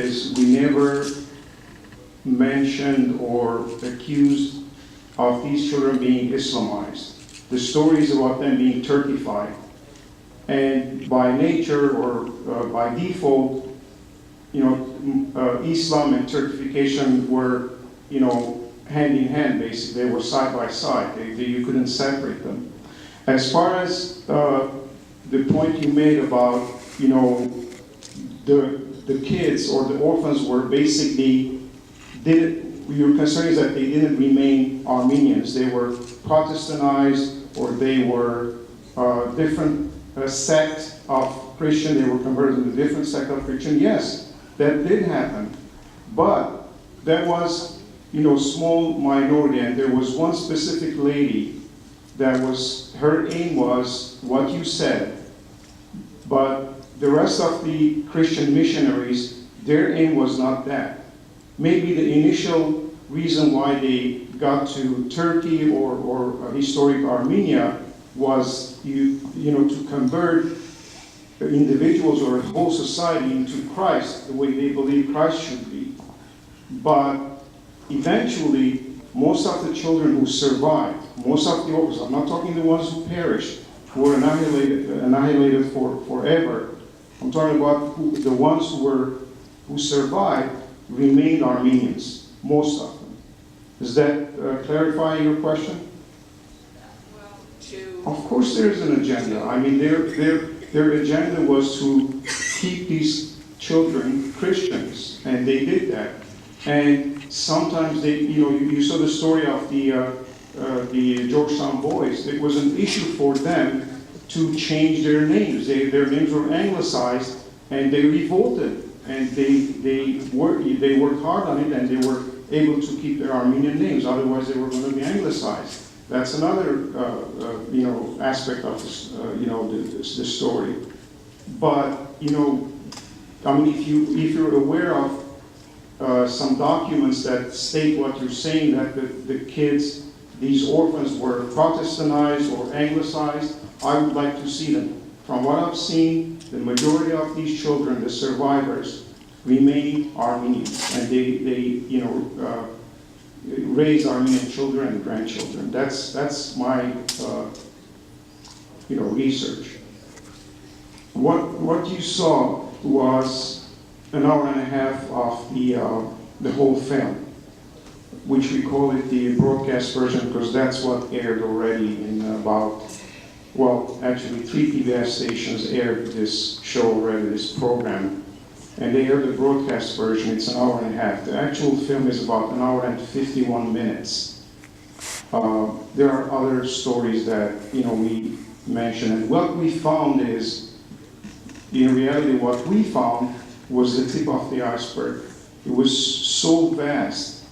is we never mentioned or accused of these children being Islamized. The story is about them being Turkified. And by nature or by default, Islam and Turkification were, hand in hand, basically. They were side by side. You couldn't separate them. As far as the point you made about, the kids or the orphans were basically, your concern is that they didn't remain Armenians. They were Protestantized, or they were different sect of Christian. They were converted to a different sect of Christian. Yes, that did happen. But that was, small minority, and there was one specific lady that was, her aim was what you said, but the rest of the Christian missionaries, their aim was not that. Maybe the initial reason why they got to Turkey or historic Armenia was to convert individuals or a whole society into Christ, the way they believe Christ should be. But eventually, most of the children who survived, most of the orphans, I'm not talking the ones who perished, who were annihilated forever. I'm talking about the ones who survived remained Armenians, most of them. Does that clarify your question? Of course there's an agenda. I mean, their agenda was to keep these children Christians, and they did that. And sometimes they, you saw the story of the Georgetown boys. It was an issue for them to change their names. Their names were anglicized, and they revolted. And they worked hard on it, and they were able to keep their Armenian names. Otherwise, they were going to be anglicized. That's another aspect of this, the story. But I mean, if you're aware of some documents that state what you're saying, that the kids, these orphans, were Protestantized or anglicized, I would like to see them. From what I've seen, the majority of these children, the survivors, remain Armenians, and they raise Armenian children and grandchildren. That's my research. What you saw was an hour and a half of the whole film, which we call it the broadcast version because that's what aired already in about, well, actually 3 PBS stations aired this show already, this program. And they aired the broadcast version. It's an hour and a half. The actual film is about an hour and 51 minutes. There are other stories that we mentioned, and what we found is, in reality, what we found was the tip of the iceberg. It was so vast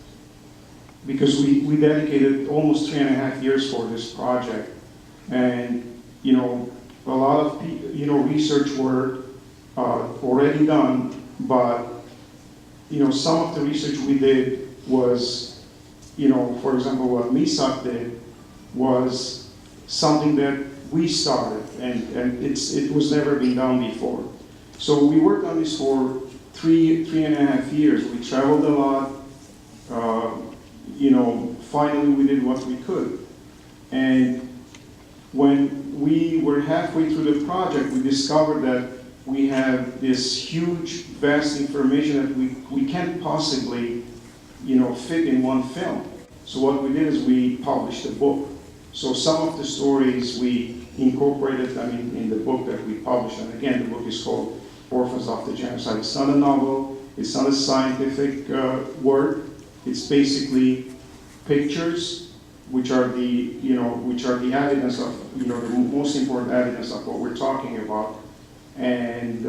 because we dedicated almost 3.5 years for this project, and a lot of research work already done, but some of the research we did was, for example, what Misak did was something that we started, and it was never been done before. So we worked on this for 3.5 years. We traveled a lot. Finally we did what we could. And when we were halfway through the project, we discovered that we have this huge, vast information that we can't possibly, fit in one film. So what we did is we published a book. So some of the stories we incorporated, in the book that we published. And again, the book is called Orphans of the Genocide. It's not a novel. It's not a scientific work. It's basically pictures, which are the evidence of, the most important evidence of what we're talking about, and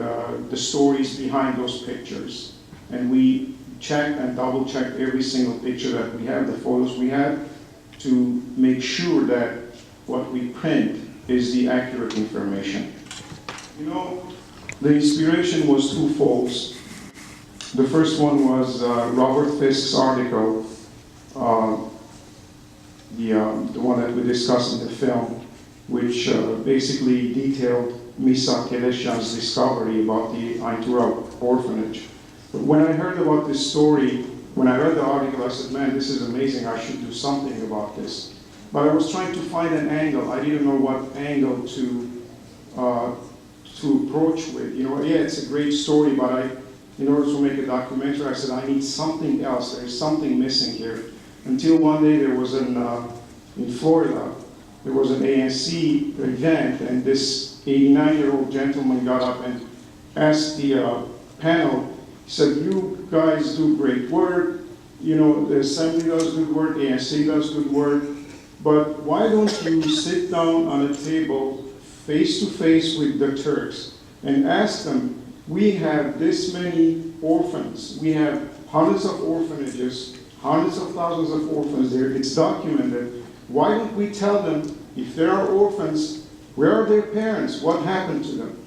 the stories behind those pictures. And we checked and double-checked every single picture that we have, the photos we have, to make sure that what we print is the accurate information. The inspiration was twofold. The first one was Robert Fisk's article, the one that we discussed in the film, which basically detailed Misak Kelesyan's discovery about the Aintura orphanage. when I heard about this story, when I read the article, I said, man, this is amazing, I should do something about this. But I was trying to find an angle. I didn't know what angle to approach with. You know, yeah, it's a great story, but in order to make a documentary, I said, I need something else. There's something missing here. Until one day there was in Florida, there was an ANC event, and this 89-year-old gentleman got up and asked the panel, he said, you guys do great work, you know, the Assembly does good work, ANC does good work, but why don't you sit down on a table face to face with the Turks and ask them, we have this many orphans, we have hundreds of orphanages, hundreds of thousands of orphans there, it's documented. Why don't we tell them, if there are orphans, where are their parents? What happened to them?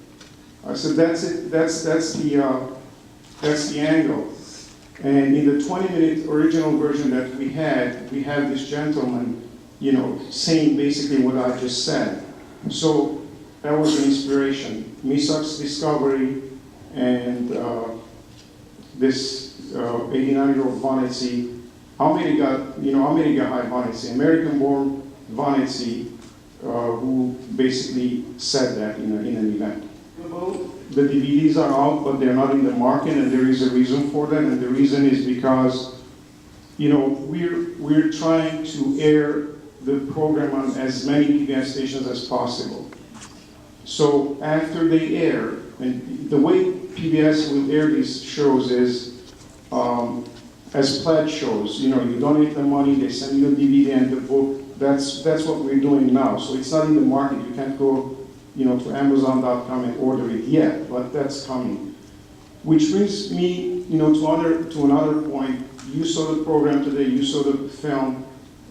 I said, that's it, that's the angle. And in the 20-minute original version that we had this gentleman, you know, saying basically what I just said. So that was the inspiration. Misak's discovery and this 89-year-old Vanetsi, America Vanetsi, American-born Vanetsi, who basically said that in an event. The DVDs are out, but they're not in the market, and there is a reason for that, and the reason is because, you know, we're trying to air the program on as many PBS stations as possible. So after they air, and the way PBS will air these shows is as pledge shows. You know, you donate the money, they send you a DVD and the book. That's what we're doing now. So it's not in the market. You can't go, you know, to Amazon.com and order it yet, but that's coming. Which brings me, you know, to another point. You saw the program today. You saw the film,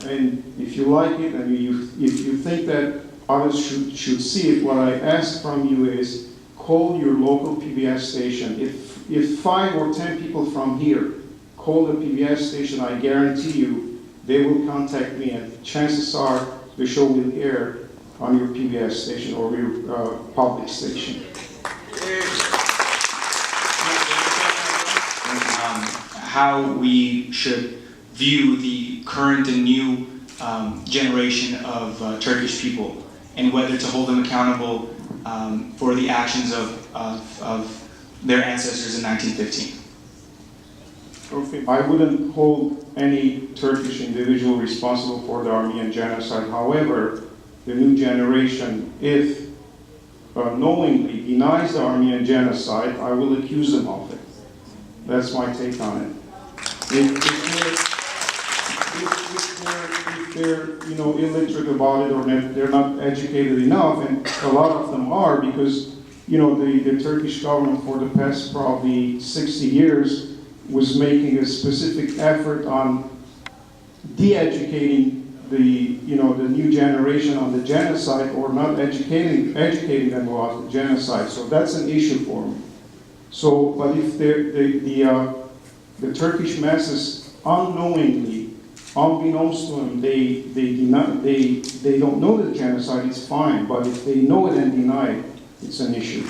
and if you like it, and if you think that others should see it, what I ask from you is call your local PBS station. If 5 or 10 people from here call the PBS station, I guarantee you they will contact me, and chances are the show will air on your PBS station or your public station. How we should view the current and new generation of Turkish people, and whether to hold them accountable for the actions of their ancestors in 1915. Okay. I wouldn't hold any Turkish individual responsible for the Armenian genocide. However, the new generation, if knowingly denies the Armenian genocide, I will accuse them of it. That's my take on it. If they're you know, illiterate about it, or they're not educated enough, and a lot of them are, because you know, the Turkish government for the past probably 60 years was making a specific effort on de-educating the new generation on the genocide, or not educating them about the genocide. So that's an issue for me. So, but if the Turkish masses unknowingly, unbeknownst to them, they don't know the genocide, it's fine. But if they know it and deny it, it's an issue.